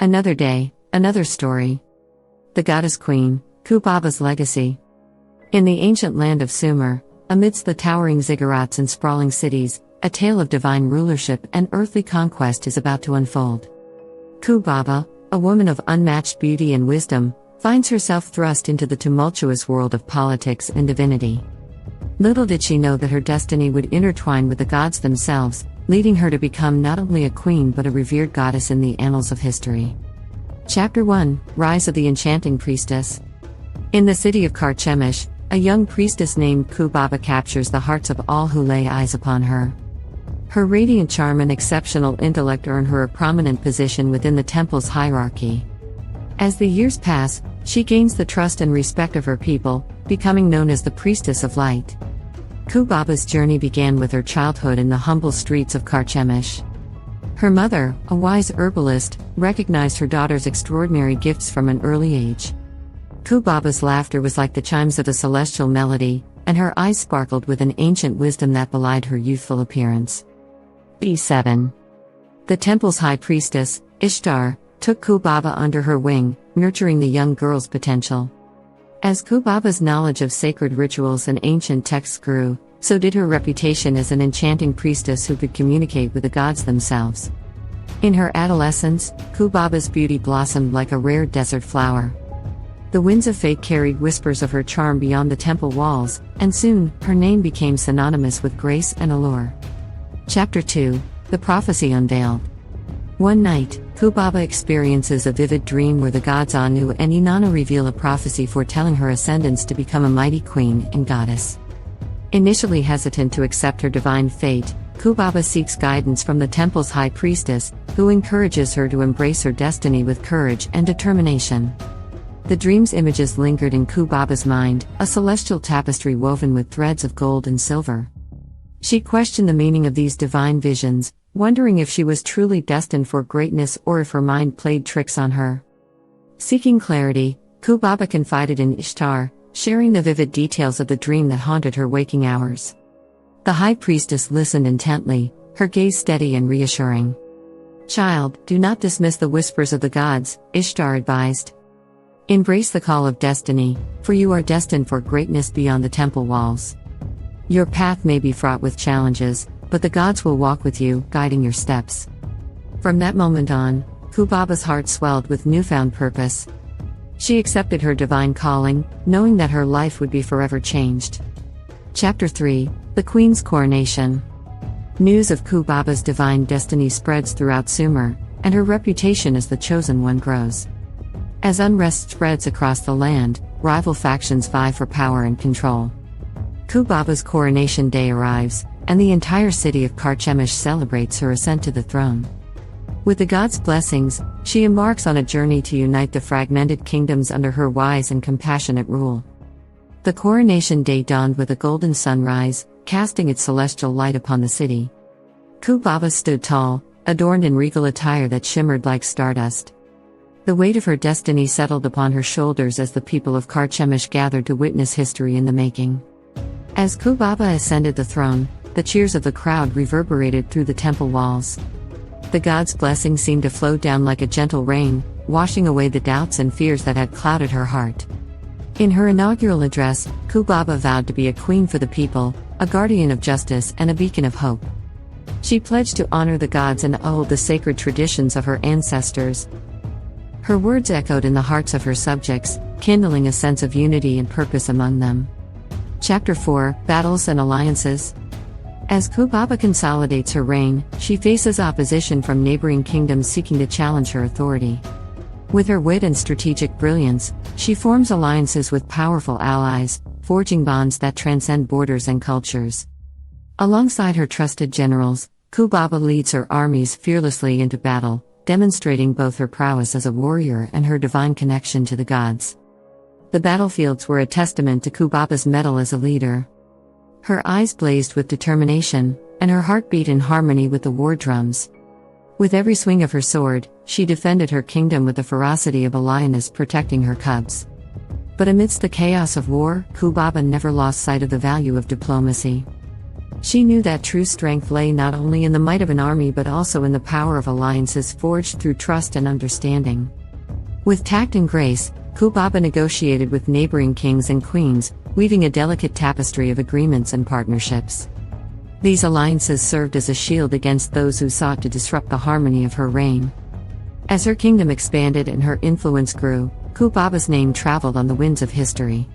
Another day, another story. The goddess queen, Kubaba's legacy. In the ancient land of Sumer, amidst the towering ziggurats and sprawling cities, a tale of divine rulership and earthly conquest is about to unfold. Kubaba, a woman of unmatched beauty and wisdom, finds herself thrust into the tumultuous world of politics and divinity. Little did she know that her destiny would intertwine with the gods themselves, leading her to become not only a queen but a revered goddess in the annals of history. Chapter 1: Rise of the Enchanting Priestess. In the city of Carchemish, a young priestess named Kubaba captures the hearts of all who lay eyes upon her. Her radiant charm and exceptional intellect earn her a prominent position within the temple's hierarchy. As the years pass, she gains the trust and respect of her people, becoming known as the Priestess of Light. Kubaba's journey began with her childhood in the humble streets of Carchemish. Her mother, a wise herbalist, recognized her daughter's extraordinary gifts from an early age. Kubaba's laughter was like the chimes of a celestial melody, and her eyes sparkled with an ancient wisdom that belied her youthful appearance. B7. The temple's high priestess, Ishtar, took Kubaba under her wing, nurturing the young girl's potential. As Kubaba's knowledge of sacred rituals and ancient texts grew, so did her reputation as an enchanting priestess who could communicate with the gods themselves. In her adolescence, Kubaba's beauty blossomed like a rare desert flower. The winds of fate carried whispers of her charm beyond the temple walls, and soon, her name became synonymous with grace and allure. Chapter 2: The Prophecy Unveiled. One night, Kubaba experiences a vivid dream where the gods Anu and Inanna reveal a prophecy foretelling her ascendance to become a mighty queen and goddess. Initially hesitant to accept her divine fate, Kubaba seeks guidance from the temple's high priestess, who encourages her to embrace her destiny with courage and determination. The dream's images lingered in Kubaba's mind, a celestial tapestry woven with threads of gold and silver. She questioned the meaning of these divine visions, wondering if she was truly destined for greatness or if her mind played tricks on her. Seeking clarity, Kubaba confided in Ishtar, sharing the vivid details of the dream that haunted her waking hours. The high priestess listened intently, her gaze steady and reassuring. "Child, do not dismiss the whispers of the gods," Ishtar advised. "Embrace the call of destiny, for you are destined for greatness beyond the temple walls. Your path may be fraught with challenges, but the gods will walk with you, guiding your steps." From that moment on, Kubaba's heart swelled with newfound purpose. She accepted her divine calling, knowing that her life would be forever changed. Chapter 3: The Queen's Coronation. News of Kubaba's divine destiny spreads throughout Sumer, and her reputation as the chosen one grows. As unrest spreads across the land, rival factions vie for power and control. Kubaba's coronation day arrives, and the entire city of Carchemish celebrates her ascent to the throne. With the gods' blessings, she embarks on a journey to unite the fragmented kingdoms under her wise and compassionate rule. The coronation day dawned with a golden sunrise, casting its celestial light upon the city. Kubaba stood tall, adorned in regal attire that shimmered like stardust. The weight of her destiny settled upon her shoulders as the people of Carchemish gathered to witness history in the making. As Kubaba ascended the throne, the cheers of the crowd reverberated through the temple walls. The gods' blessing seemed to flow down like a gentle rain, washing away the doubts and fears that had clouded her heart. In her inaugural address, Kubaba vowed to be a queen for the people, a guardian of justice and a beacon of hope. She pledged to honor the gods and uphold the sacred traditions of her ancestors. Her words echoed in the hearts of her subjects, kindling a sense of unity and purpose among them. Chapter 4: Battles and Alliances. As Kubaba consolidates her reign, she faces opposition from neighboring kingdoms seeking to challenge her authority. With her wit and strategic brilliance, she forms alliances with powerful allies, forging bonds that transcend borders and cultures. Alongside her trusted generals, Kubaba leads her armies fearlessly into battle, demonstrating both her prowess as a warrior and her divine connection to the gods. The battlefields were a testament to Kubaba's mettle as a leader. Her eyes blazed with determination, and her heart beat in harmony with the war drums. With every swing of her sword, she defended her kingdom with the ferocity of a lioness protecting her cubs. But amidst the chaos of war, Kubaba never lost sight of the value of diplomacy. She knew that true strength lay not only in the might of an army but also in the power of alliances forged through trust and understanding. With tact and grace, Kubaba negotiated with neighboring kings and queens, weaving a delicate tapestry of agreements and partnerships. These alliances served as a shield against those who sought to disrupt the harmony of her reign. As her kingdom expanded and her influence grew, Kubaba's name traveled on the winds of history.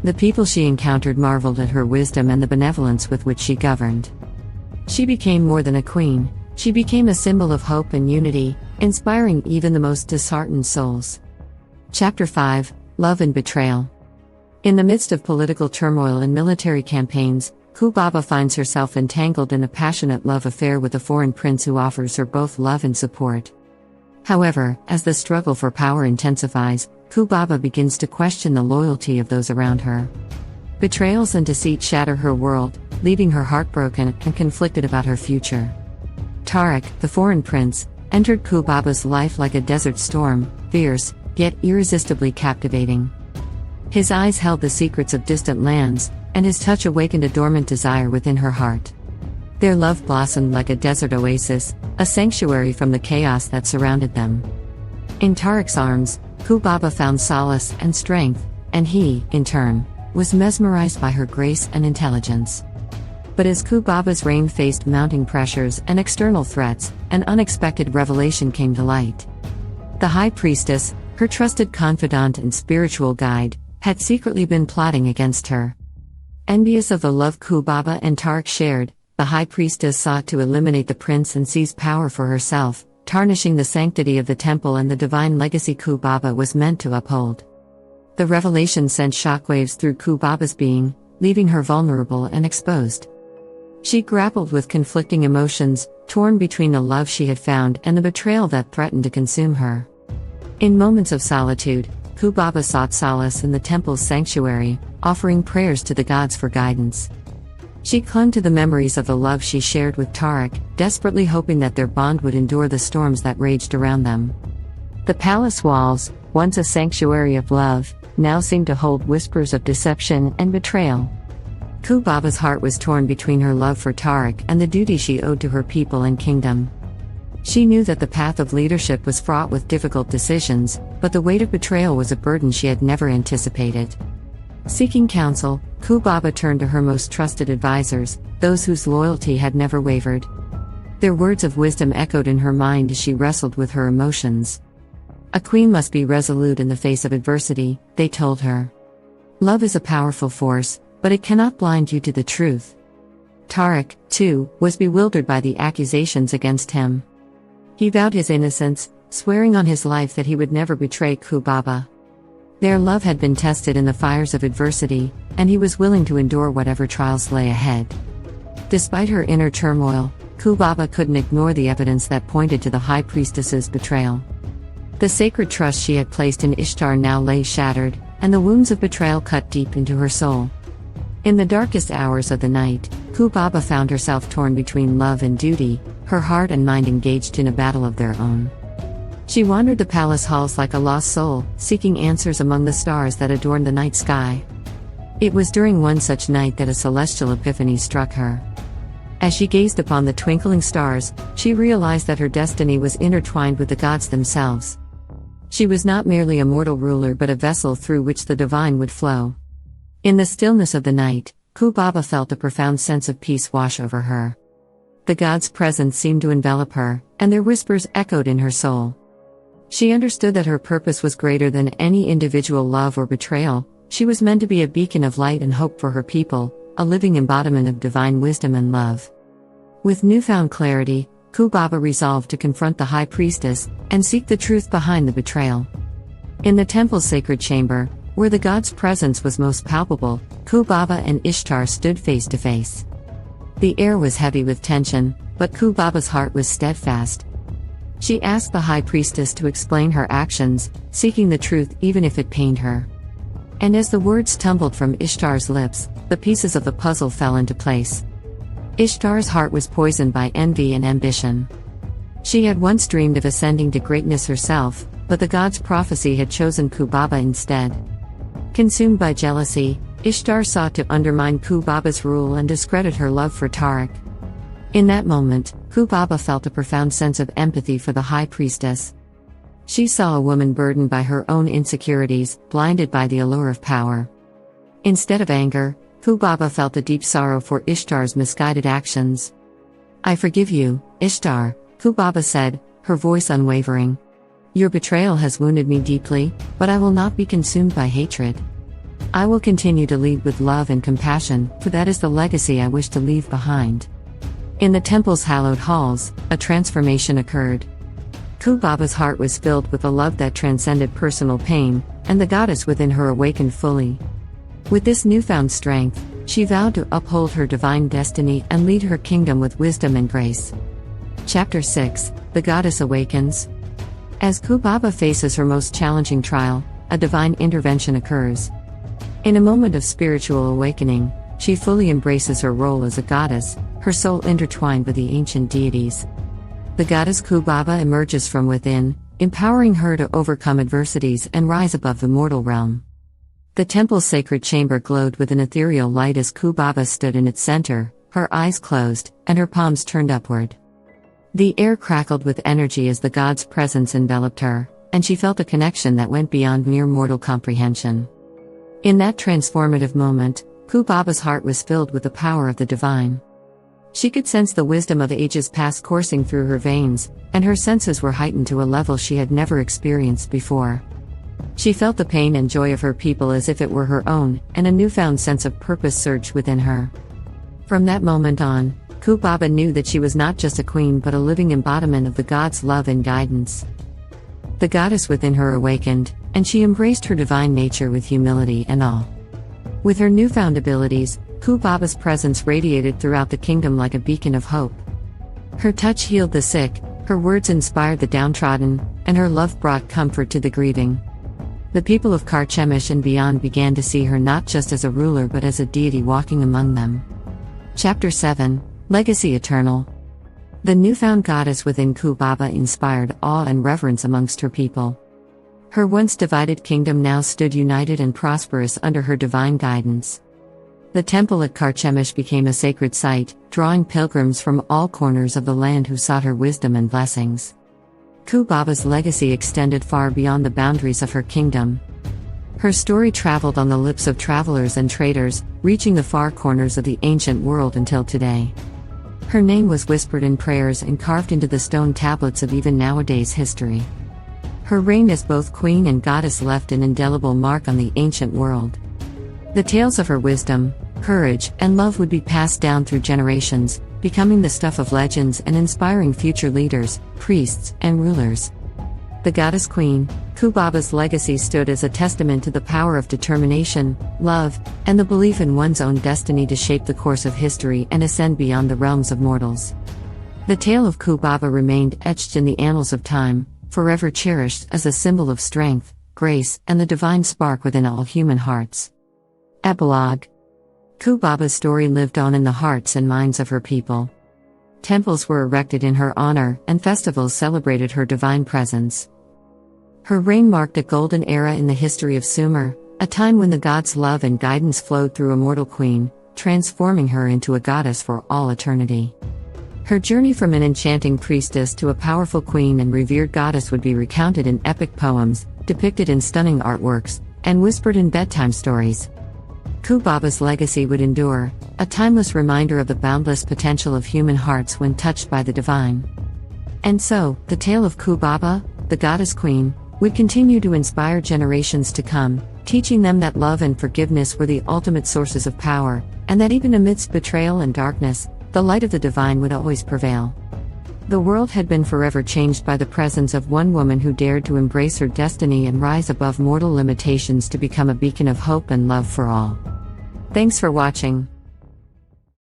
The people she encountered marveled at her wisdom and the benevolence with which she governed. She became more than a queen, she became a symbol of hope and unity, inspiring even the most disheartened souls. Chapter 5: Love and Betrayal. In the midst of political turmoil and military campaigns, Kubaba finds herself entangled in a passionate love affair with a foreign prince who offers her both love and support. However, as the struggle for power intensifies, Kubaba begins to question the loyalty of those around her. Betrayals and deceit shatter her world, leaving her heartbroken and conflicted about her future. Tariq, the foreign prince, entered Kubaba's life like a desert storm, fierce, yet irresistibly captivating. His eyes held the secrets of distant lands, and his touch awakened a dormant desire within her heart. Their love blossomed like a desert oasis, a sanctuary from the chaos that surrounded them. In Tariq's arms, Kubaba found solace and strength, and he, in turn, was mesmerized by her grace and intelligence. But as Kubaba's reign faced mounting pressures and external threats, an unexpected revelation came to light. The high priestess, her trusted confidant and spiritual guide, had secretly been plotting against her. Envious of the love Kubaba and Tariq shared, the high priestess sought to eliminate the prince and seize power for herself, tarnishing the sanctity of the temple and the divine legacy Kubaba was meant to uphold. The revelation sent shockwaves through Kubaba's being, leaving her vulnerable and exposed. She grappled with conflicting emotions, torn between the love she had found and the betrayal that threatened to consume her. In moments of solitude, Kubaba sought solace in the temple's sanctuary, offering prayers to the gods for guidance. She clung to the memories of the love she shared with Tariq, desperately hoping that their bond would endure the storms that raged around them. The palace walls, once a sanctuary of love, now seemed to hold whispers of deception and betrayal. Kubaba's heart was torn between her love for Tariq and the duty she owed to her people and kingdom. She knew that the path of leadership was fraught with difficult decisions, but the weight of betrayal was a burden she had never anticipated. Seeking counsel, Kubaba turned to her most trusted advisors, those whose loyalty had never wavered. Their words of wisdom echoed in her mind as she wrestled with her emotions. A queen must be resolute in the face of adversity, they told her. Love is a powerful force, but it cannot blind you to the truth. Tariq, too, was bewildered by the accusations against him. He vowed his innocence, swearing on his life that he would never betray Kubaba. Their love had been tested in the fires of adversity, and he was willing to endure whatever trials lay ahead. Despite her inner turmoil, Kubaba couldn't ignore the evidence that pointed to the high priestess's betrayal. The sacred trust she had placed in Ishtar now lay shattered, and the wounds of betrayal cut deep into her soul. In the darkest hours of the night, Kubaba found herself torn between love and duty, her heart and mind engaged in a battle of their own. She wandered the palace halls like a lost soul, seeking answers among the stars that adorned the night sky. It was during one such night that a celestial epiphany struck her. As she gazed upon the twinkling stars, she realized that her destiny was intertwined with the gods themselves. She was not merely a mortal ruler but a vessel through which the divine would flow. In the stillness of the night, Kubaba felt a profound sense of peace wash over her. The gods' presence seemed to envelop her, and their whispers echoed in her soul. She understood that her purpose was greater than any individual love or betrayal. She was meant to be a beacon of light and hope for her people, a living embodiment of divine wisdom and love. With newfound clarity, Kubaba resolved to confront the high priestess and seek the truth behind the betrayal. In the temple's sacred chamber, where the god's presence was most palpable, Kubaba and Ishtar stood face to face. The air was heavy with tension, but Kubaba's heart was steadfast. She asked the high priestess to explain her actions, seeking the truth even if it pained her. And as the words tumbled from Ishtar's lips, the pieces of the puzzle fell into place. Ishtar's heart was poisoned by envy and ambition. She had once dreamed of ascending to greatness herself, but the god's prophecy had chosen Kubaba instead. Consumed by jealousy, Ishtar sought to undermine Kubaba's rule and discredit her love for Tariq. In that moment, Kubaba felt a profound sense of empathy for the high priestess. She saw a woman burdened by her own insecurities, blinded by the allure of power. Instead of anger, Kubaba felt a deep sorrow for Ishtar's misguided actions. "I forgive you, Ishtar," Kubaba said, her voice unwavering. "Your betrayal has wounded me deeply, but I will not be consumed by hatred. I will continue to lead with love and compassion, for that is the legacy I wish to leave behind." In the temple's hallowed halls, a transformation occurred. Kubaba's heart was filled with a love that transcended personal pain, and the goddess within her awakened fully. With this newfound strength, she vowed to uphold her divine destiny and lead her kingdom with wisdom and grace. Chapter 6: The Goddess Awakens. As Kubaba faces her most challenging trial, a divine intervention occurs. In a moment of spiritual awakening, she fully embraces her role as a goddess, her soul intertwined with the ancient deities. The goddess Kubaba emerges from within, empowering her to overcome adversities and rise above the mortal realm. The temple's sacred chamber glowed with an ethereal light as Kubaba stood in its center, her eyes closed, and her palms turned upward. The air crackled with energy as the god's presence enveloped her, and she felt a connection that went beyond mere mortal comprehension. In that transformative moment, Kubaba's heart was filled with the power of the divine. She could sense the wisdom of ages past coursing through her veins, and her senses were heightened to a level she had never experienced before. She felt the pain and joy of her people as if it were her own, and a newfound sense of purpose surged within her. From that moment on, Kubaba knew that she was not just a queen but a living embodiment of the god's love and guidance. The goddess within her awakened, and she embraced her divine nature with humility and awe. With her newfound abilities, Kubaba's presence radiated throughout the kingdom like a beacon of hope. Her touch healed the sick, her words inspired the downtrodden, and her love brought comfort to the grieving. The people of Carchemish and beyond began to see her not just as a ruler but as a deity walking among them. Chapter 7: Legacy Eternal. The newfound goddess within Kubaba inspired awe and reverence amongst her people. Her once divided kingdom now stood united and prosperous under her divine guidance. The temple at Carchemish became a sacred site, drawing pilgrims from all corners of the land who sought her wisdom and blessings. Kubaba's legacy extended far beyond the boundaries of her kingdom. Her story traveled on the lips of travelers and traders, reaching the far corners of the ancient world until today. Her name was whispered in prayers and carved into the stone tablets of even nowadays history. Her reign as both queen and goddess left an indelible mark on the ancient world. The tales of her wisdom, courage, and love would be passed down through generations, becoming the stuff of legends and inspiring future leaders, priests, and rulers. The goddess queen, Kubaba's legacy stood as a testament to the power of determination, love, and the belief in one's own destiny to shape the course of history and ascend beyond the realms of mortals. The tale of Kubaba remained etched in the annals of time, forever cherished as a symbol of strength, grace, and the divine spark within all human hearts. Epilogue. Kubaba's story lived on in the hearts and minds of her people. Temples were erected in her honor, and festivals celebrated her divine presence. Her reign marked a golden era in the history of Sumer, a time when the god's love and guidance flowed through a mortal queen, transforming her into a goddess for all eternity. Her journey from an enchanting priestess to a powerful queen and revered goddess would be recounted in epic poems, depicted in stunning artworks, and whispered in bedtime stories. Kubaba's legacy would endure, a timeless reminder of the boundless potential of human hearts when touched by the divine. And so, the tale of Kubaba, the goddess queen, would continue to inspire generations to come, teaching them that love and forgiveness were the ultimate sources of power, and that even amidst betrayal and darkness, the light of the divine would always prevail. The world had been forever changed by the presence of one woman who dared to embrace her destiny and rise above mortal limitations to become a beacon of hope and love for all. Thanks for watching.